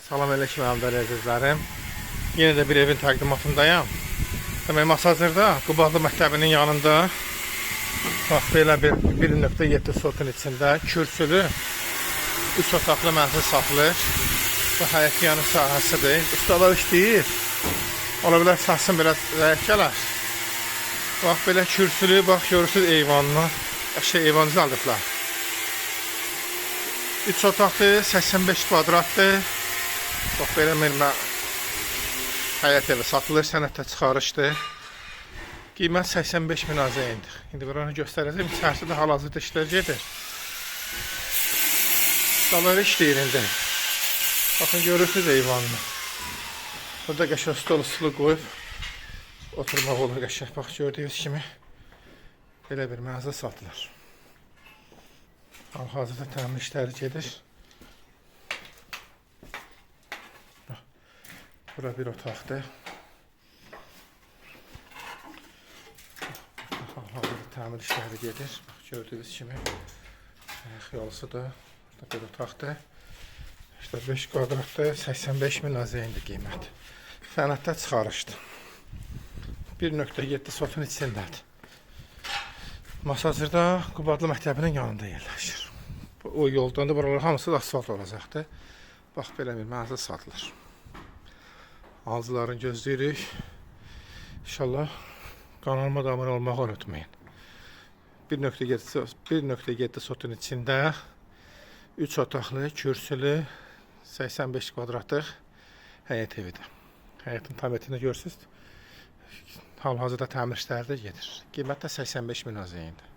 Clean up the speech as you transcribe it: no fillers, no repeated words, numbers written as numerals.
Salam aleyküm əmdəli əzizlərim. Yenə də bir evin təqdimatındayım. Demək, Masazırda Qubadlı məktəbinin yanında bax, belə bir 1.7 sotun içində kürsülü 3 otaqlı mənzil satılır. Bu həyəti yanı sahəsidir. Ustalar işləyir. Ola bilər səsin belə zəif gələr. Bax, belə kürsülü, bax, görürsünüz eyvanını. Eyvan düzəldirlər. 3 otaqlı, 85 kvadratlı. Bax, belə mənimlə həyət evi satılır, sənətdə çıxarışdır. Qiymət 85 min azəyindir. İndi buranı göstərəcəm. İçərisidə hal-hazırda işlər gedir. Ustalar işləyir indi. Baxın, görürsünüz eyvanını. Burada qəşəng stol qoyub oturmaq olur qəşəng. Bax, gördüyünüz kimi belə bir mənzil satılır. Hal-hazırda təmir işləri gedir. Bura bir otaqdır. Hal-hazırda təmir işləri gedir. Bax, gördüyünüz kimi yolsudur. Burada bir otaqdır. İşte 5 kvadratdır. 85 min azəyindir qiymət. Sənətdə çıxarışdır. 1.7 sotun içindədir. Masazırda Qubadlı məktəbinin yanında yerləşir. O yoldan da buralar hamısı da asfalt olacaqdır. Bax, belə bir mənzil satılır. Alıcıların gözləyirik. İnşallah kanalıma da abone olmağı unutmayın. 1.7 sotun içində 3 otaqlı, kürsülü, 85 kvadratlıq həyət evidir. Həyətin tam etini görürsünüz. Hal-hazırda təmir işləri də gedir. Qiymət də 85 min azəyində.